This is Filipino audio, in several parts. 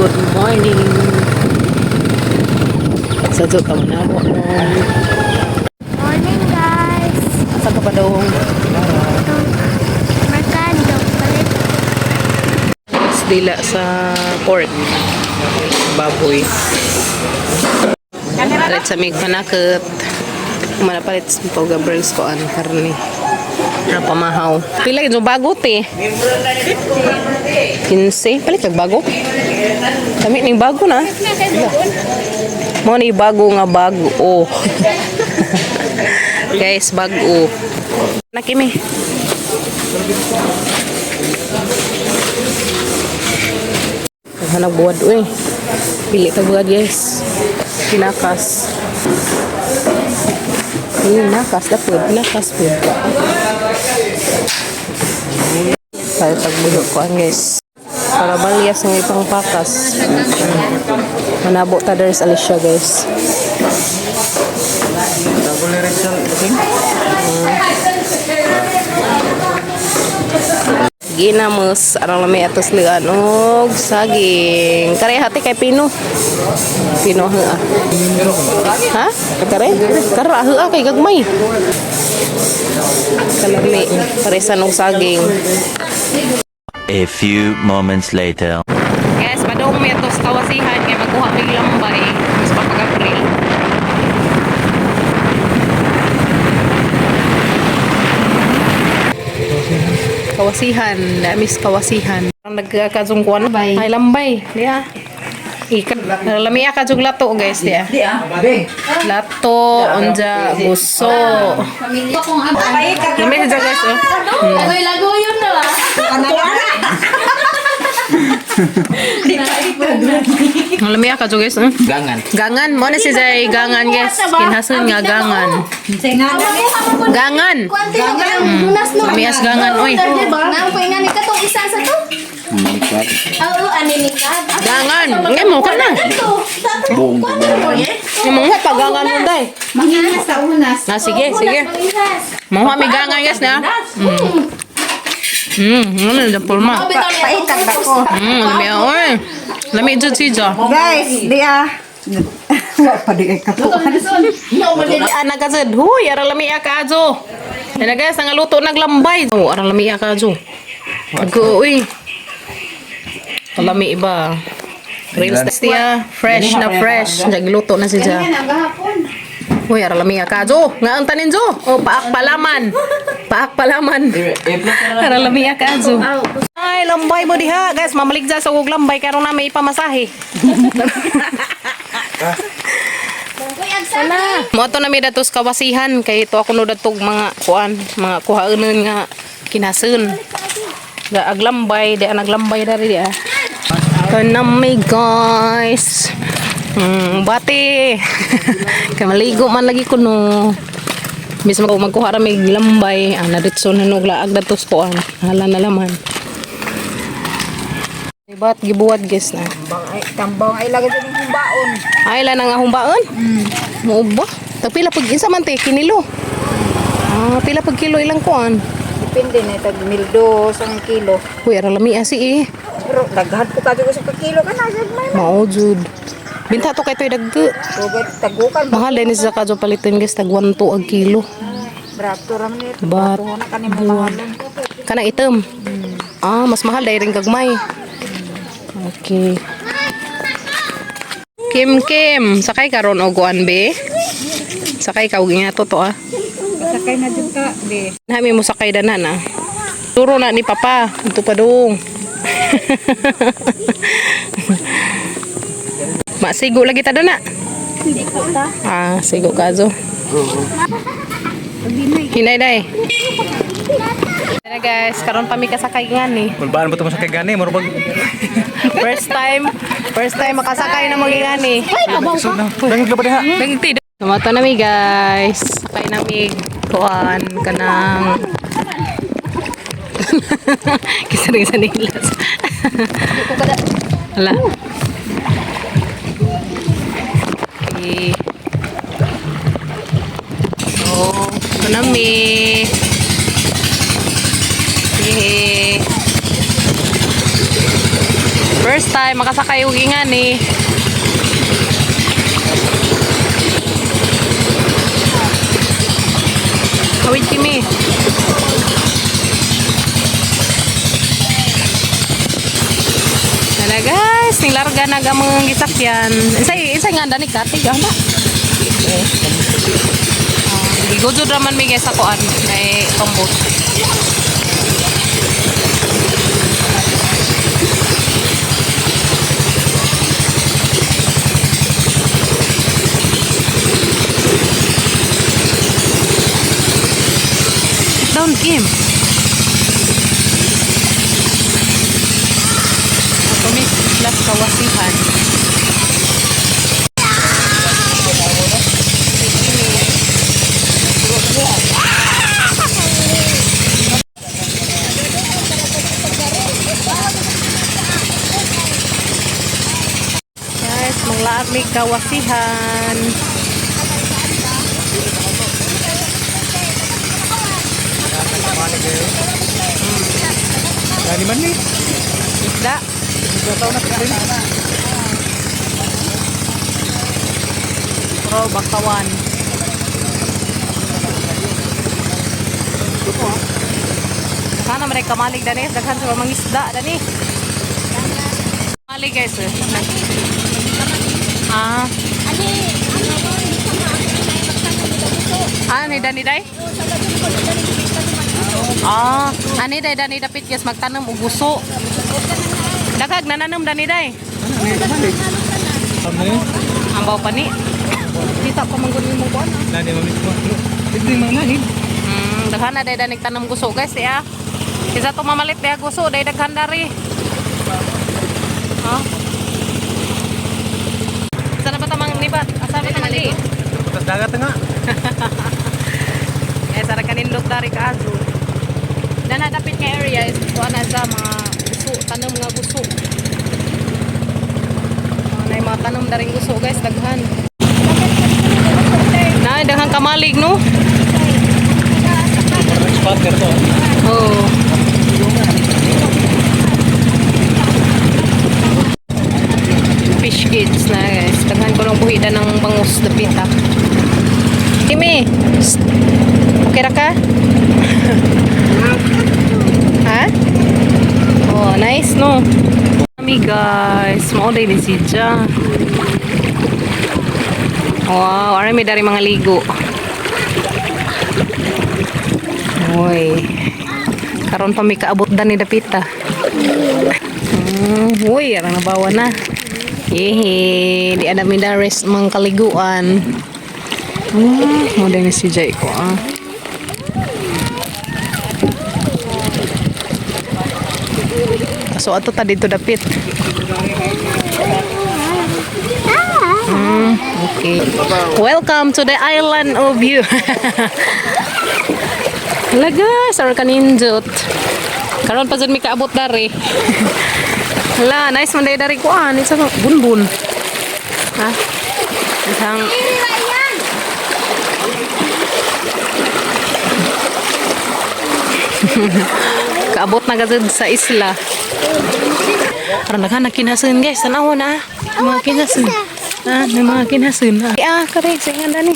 Good morning. Sa Diyot naman na ako. Morning guys. Saan ka pa daw? Mercado. Palit. Dila sa pork. Baboy. Palit sa mig panakot. Manapalit sa pag Gabriel's ko ang karne. Na pamahaw. Pila yung bago te. 15. Palit kag bago. Kami ning bago na. Mo ni bago nga bago. Oh. Guys, bago. Nakimi. Hanap buwad uy. Pili ta buwad guys. Pinakas. Pinakas dapat. Pinakas po. Kaya tagbuhok ko ang guys. Para balyas ng ipang pakas. Manabo ta there's Alicia guys. Ginamos arang lami atos lian og saging. Kare hati kay Pino. Pino ha. Ha? Kare? Kara ha kay gagmay. Kalami paresan og saging. A few moments later. Guys, padong may atos kawasihan kay magkuha mig lambay sa pag-April. Kawasihan, miss kawasihan. Ang nagkakazungkuan ay lambay, diya. Ikan, lamia ka jug lato guys diya. Lato onja gusto. Lami sa guys oh. Lago yun na ba? Lamia ka jug guys oh. Gangan. Gangan mo na si Jay gangan guys. Kinhason nga gangan. Gangan. Lamias gangan oy. Nang paingan ni katong isa sa to. Manikat. Oo, aninikad. Gangan. Ngay mo ka na. Buong Yung mga pagangan mo day. Manginas sa unas. Ah, sige, sige. Mga may gangan guys na. Ano na pulma. Paitag ako. Lami oy. Lami jud si Jo. Guys, di wa pa di ka po. Anak ka jud. Huy, ara lami ka Jo. Ana guys, ang luto naglambay. Oh, ara lami ka Jo. Ago uy. Lami iba. Real tastia, fresh na fresh. Nagluto na si Ja. Uy, ara lami ka Jo. Nga ang tanin Jo. Oh, paak palaman. Paak palaman. Ara lami ka Jo. Ay, lambay mo diha, guys. Mamaligja sa ug lambay karon na may ipamasahe. Sana. Mo to na mi datos kawasihan kay ito ako no datog mga kuan, mga kuhaanon nga kinasun. Da aglambay, di naglambay dari dia. Kanami guys. Bati. Kay maligo man lagi kuno. Mismo ko magkuha ra mig lambay, ana ditso na nog laag datos kuan. Hala na laman. Ibat gibuwad guys na. Tambang ay lagi din humbaon. Ay la nga humbaon? Mo ba? Tapila pag isa man te kinilo. Ah, pila pag kilo ilang kuan? Depende na tag 1,200 ang kilo. Uy, ara lami asi eh. Pero daghan ko kadto sa kilo kana jud may. Mao jud. Binta to kay toy dagge. Tugod tagukan ba Mahal din sa kadto palitin guys tag 1 to ag kilo. brato ra man ito. Bat. Brato na kani mo mahalon. Kana item. Ah, mas mahal dai ring gagmay. Okay. Kim, sakay karon og kuan be. Sakay ka og ingato to ah. Sakay na jud ka di. Nami mo sakay danan ah. Turo na ni papa, ito pa dong. Masigo lagi ta dana. Hindi ko ta. Ah, sigo ka zo. Hinay day. Tara guys, karon pa mi kasakay ngani. Mulbaan mo ito masakay gani. Marubag. First time makasakay na magingani. Ay, kabaw ka. Dangin ka ba diha? Bangti. Tumato na mi guys. Sakay na mi kuan kanang kisaring sa nilas. Hala. Okay. Oh, kanami. First time makasakay og ingani. Kawit kimi. Nana guys, nilarga na gamang gisakyan. Isay nga dani ka tiga na. Gigudod raman mi guys ako may tombot. Down Kim. Kami plus kawasihan. Guys, manglaag may kawasihan. Dali man ni. Isda. Pro bakawan. Sana mereka malig dani, daghan sa mga isda dani. Malig guys. Ni dani day? Ani day dani dapit guys magtanam og guso. Dagag nananam dani day. Ano yun? Ambaw pa ni. Kita pa manggon mo kuan. Dali mamit mo. Hindi manahin. Daghan na day dani tanam guso guys ya. Kisa to mamalit ya guso day daghan dari. Sana ba tamang libat? Asa ba tamang li? Putas dagat nga. Sara kanindot dari ka aso. Dana dapit nga area is kuan na sa mga guso, tanom nga guso. Nay mga tanom daring guso guys daghan. Nay daghan kamalig no? Spot ka to. Oh. Fish kids na guys. Daghan ko lang buhida ng bangus dapita. Kimi. Okay ra ka? Ha? Oh, nice no. Kami guys, mao day ni sidya. Wow, ari mi dari mga ligo. Oy. Karon pa mi kaabot dan ni dapita. Uy, arang nabawa na. Yehe, di ada mi dares mang kaliguan. Mo day ni sidya ko So ato ta dito dapit. Okay. Welcome to the island of you. Laga, sar kanindot. Karon pa jud mi kaabot dari. Hala, nice man day dari kuan, isa bunbun. Ha? Isang kaabot na gazud sa isla. Karena kan kinasun guys, tanaw na. Mga kinasun. May mga kinasun. Kare, singan ni.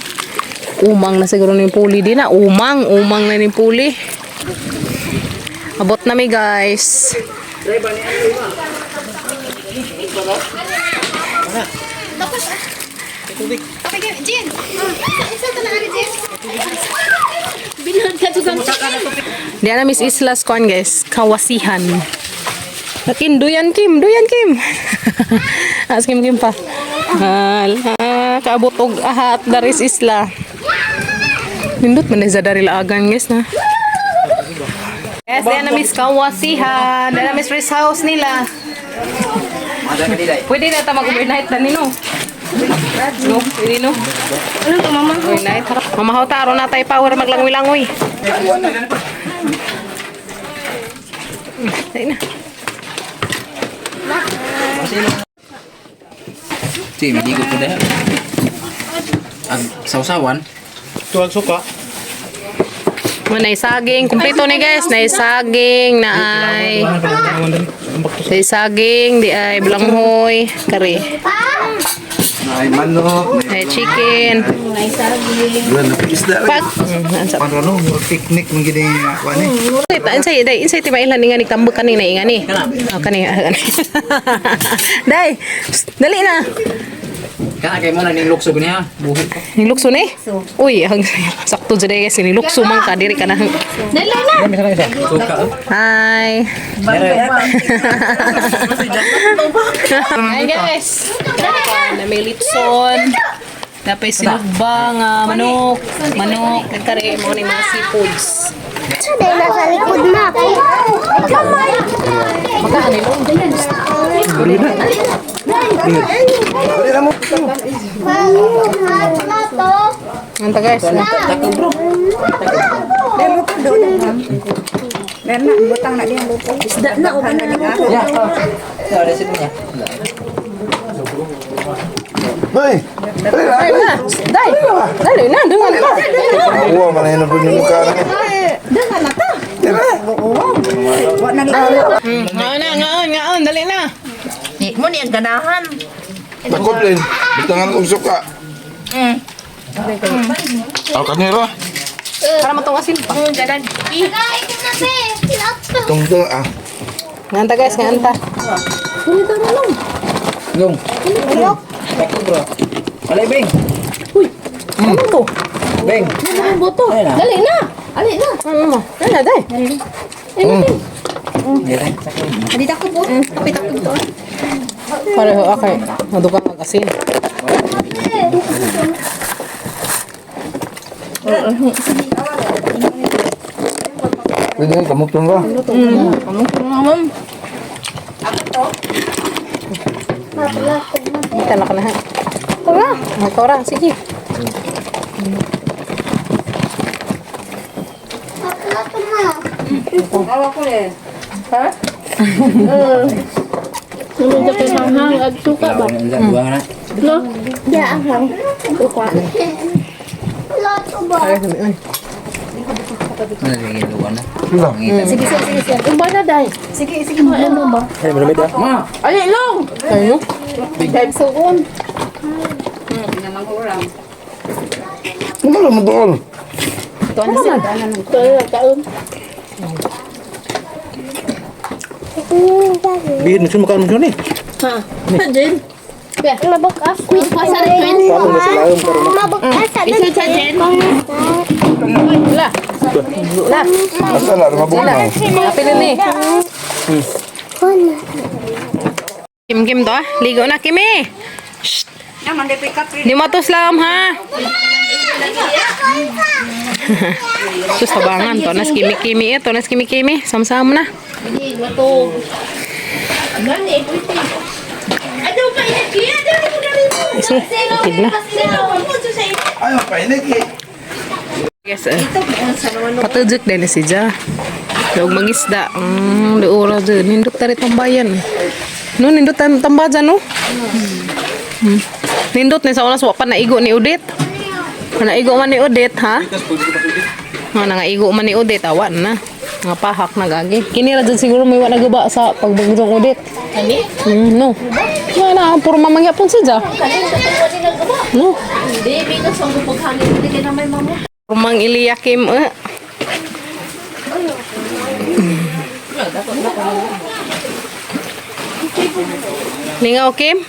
Umang na siguro ni puli din na. Umang na ni puli. Abot na mi guys. Dia na Miss Islas kuan guys, kawasihan. Lakin duyan Kim. As Kim pa. Kaabot og ahat dari isla. Nindot man sa dari laagan guys na. Yes, dia na Miss kawasihan, dia na Miss rest house nila. Pwede na ta mag-overnight na nino. No, pwede no. Ano to mama? Overnight. Mamahaw ta aron natay power maglangoy-langoy. Dai na. Si, hindi ko po dahil. Ang sausawan. Tuwag suka. Nay saging, kumpleto ni guys. Nay saging, na ay saging, di ay belanghoy, kare. Ay manok. Ay chicken. Bulan na isda. Pag Para no, picnic mong gini ako ani. insay ti mailan nga ni kambuk kanina ingani. Oh kanina. Dai, dali na. Kana kay mo na ning lukso niya. Buhi ko. Nilukso ni? Uy, ang sakto dyan guys. Nilukso man ka. Diri ka na. Dali na. Suka. Hi. Hi guys. Namilitson. Dapat sinugbang manok. Manok. Nagkari mo ni mga seafoods. Dahil nasa likod na. Anta guys. Meron na, butang na diyan luto. Isda na, o na luto. Ya. Ya, ada situ nya. Hoy. Dai na. Dali na. Dungan ka. Uwa man na po yung mukha na. Dengan na ta. Wa na Ngaon. Dali na. Mo ni ang ganahan. Takot din. Bitangan kong suka. Ako kanila. Para matong asin pa. Ganan. Kinain na si. Tungtong Nganta guys. Nganta. Gong. Takut bro. Alay bing. Ano to? Bing. Boto. Ay na. Dali na. Ali na. Ano? Dali. Ya, Dito ko po. Kapit ako to. Pareho akay. Nadukang ang asin. Pwede kayo kamutong ka. Kita na ka na ha. Tora. Sige. Awa ko le. Sunod ka hanghang at suka ba? Buang na. No. Ya ang hang. Suka. Mana ning luwan na. Sige. Umba na dai. Sige. Ano ba? Ay, malamit ah. Ma. Ali long. Ayun. Dai suon. Kumala mo doon. Taon. Bihin mo makan mo ni. Ha. Din. Mabok as. Masa rin. Mabok as. Isa sa din. La. Asa na rumabog na. Apil ni. Kim to ah. Ligo na Kimi. Shh. Naman de pick up. Di mo to slam ha. Sus tabangan to nas kimi-kimi ito nas kimi-kimi sama-sama na. Ini bato. Gani Ano pa ini? Isi, tig na. Ayaw pa iniki. Yes, patujik din si Ja. Daog mangisda. Doora dyan. Nindot tari tambayan. No, nindot tambajan no. Nindot ni sa oras wa pa naigo ni Udit. Naigo man ni Udit ha. Nangaigo man ni Udit awan na. Nga pahak na gagi. Kini ra dyan siguro may wa nagaba sa pagbagdong Udit. Ani? No. Wala, puro mamangya pun si Ja. No. Hindi, because ang paghangin hindi ka na may mamo. Rumang Iliakim Ningaw Kim?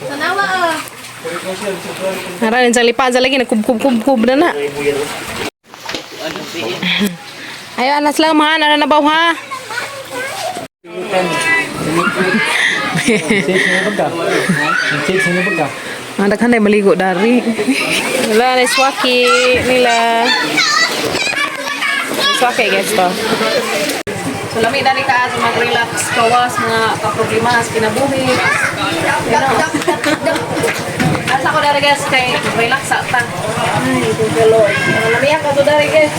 Sanawa ah. Naranin sa lipa lagi nagkub-kub-kub na na. Ayo anas lang ha, naranabaw ha. Daghan ay maligo dari. Wala na swaki nila. Swaki guys to. So lami dari ka mag-relax kawas mga kaproblema sa kinabuhi. Asa ko dari guys kay relax sa ta. Ay, tuloy. Lami ka to dari guys.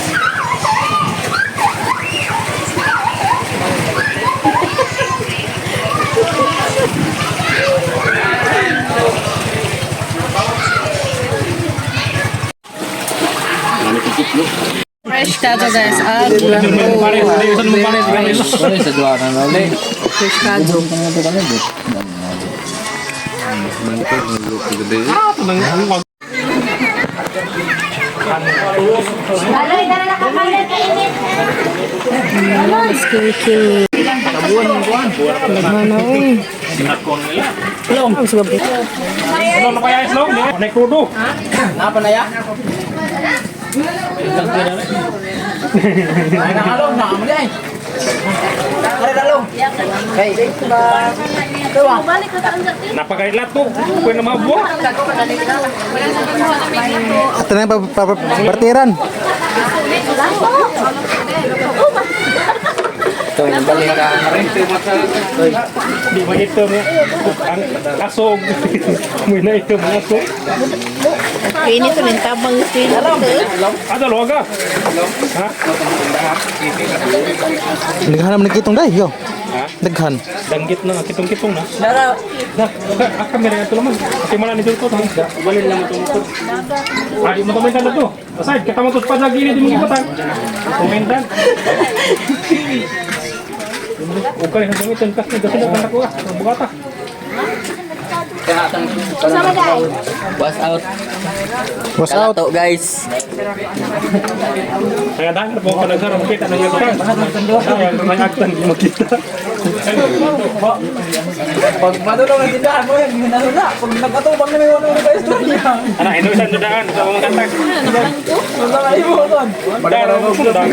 Fresh kaso guys. Aglato. Sa dua na lali. Fresh kaso. Skincare. Nagmana eh. Long. Ang sugabi. Napa na ya? Ay nakalong na mo dai. Kare dalong. Kay. Napakailat to. Pwede na mabuo. Ito na yung partiran. Ito yung balik ka rin. Di ba ito niya? Ang asog. May na ito mga asog. Ini tuh nih tabang sih. Ada lo aga. Ha? Naghanap na kitong day, yo. Ha? Daghan. Danggit na, kitong-kitong na. Dah, kamera nga ito naman. Kasi malang nito ito. Balin lang ito ito. Di mo komentan na ito. Aside, kita mo ito pa lagi ini di mo ipatan. Komentan. Okay, hanggang ito. Kasi dapat na ako ah. Bugata. Was out. Was out. Tato guys. Kaya dahil na po ako nagsarap. Makita na yung kan. Kaya nangagtan di makita. Pag madulong ang tindahan mo yan, ginalula. Pag nagkatubang na may wala na kayo istorya. Anak, ino isang dudaan sa mga kantag. Wala kayo mo doon. Dahil mo dudaan.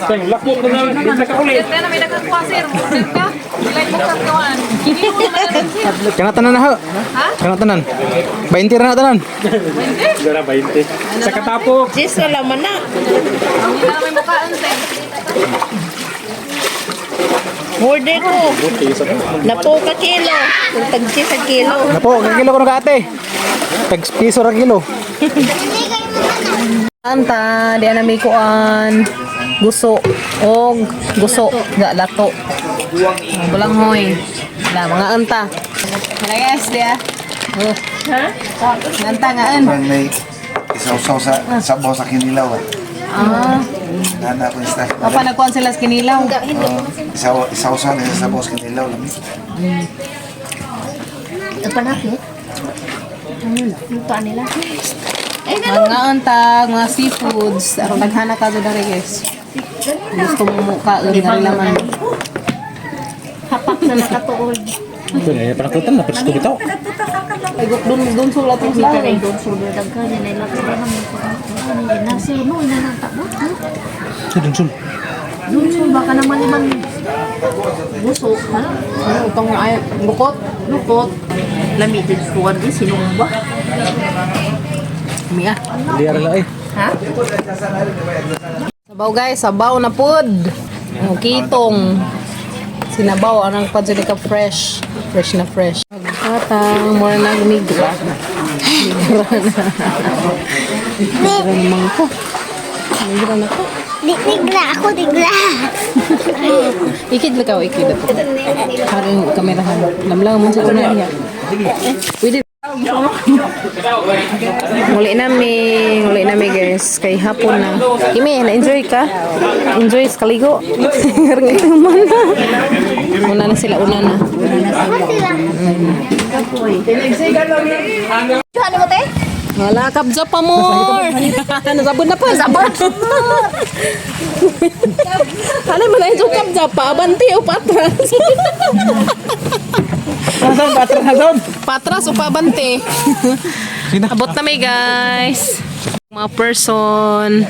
Teng, lakot na namin. Hindi ka ulit. Kana tanan na ho. Kana tanan. 20 ra na tanan. Gara 20. Sa katapok. Jis wala man na. Horde ko. Napo ka kilo. Tagsi sa kilo. Napo, kilo ko na ate. Tag piso ra kilo. Anta, di na may kuan. Guso. Og guso. Da, lato. Bulang hoy. Wala, mga anta. Wala guys, dia. Oh. Ha? Anta nga an. May isaw-saw sa sabaw sa kinilaw. Ah, Nana ko yung staff. apa nagkuhan sila sa kinilaw? Isaw-saw na sa sabaw sa kinilaw. Apa nakit? Luto nila. Mga anta, mga seafoods. Aron naghana ka doon dari guys. Gusto mo ka, dari laman. Hapak na nakatuod. Ito na, panakutan na. Pwede ito. Ay, doon sulat yung Kita sila. rin doon sulo dagka nila ilapit na naman ko. Nasi no ina nang tabot. Doon sul baka naman naman buso ha. Ano, itong ay, bukot. Lukot. Lamitin suwan di sinumba. Miya. Liar la eh. Ha? Sabaw guys, sabaw na pod. Ang kitong. Sinabaw, anong padsili ka fresh. Fresh na fresh. Pagkatang, mura nagmigra. Migra na. Migra naman ko. Migra na ko. Digla ako digla. Ikid lang ka, ikid ako. Haring kamerahan. Lamlang mo sa una niya. Pwede. Nguli nami guys. Kay hapon na. Kimi, na-enjoy ka? Enjoy sa kaligo? Ngaring ito man na. Una na sila, una na. Ano mo te? Wala, kabza pa more. Nasabot na pa. Nasabot. Alam mo na yung kabza pa. Abanti o patras. Nasaan patras na doon? Patras o pabante. Abot na may guys. Mga person.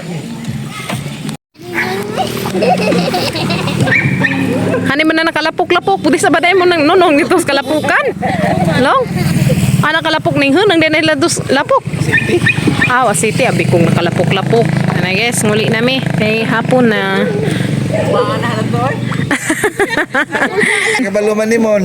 Hani man na nakalapok-lapok. Pwede sa baday mo nang nonong dito sa kalapukan. Long? Nakalapok ning hunang din nila dos lapok. Awa city abi kong nakalapok-lapok. Ana guys, nguli nami kay hapon na. Kabaluman ni Mon.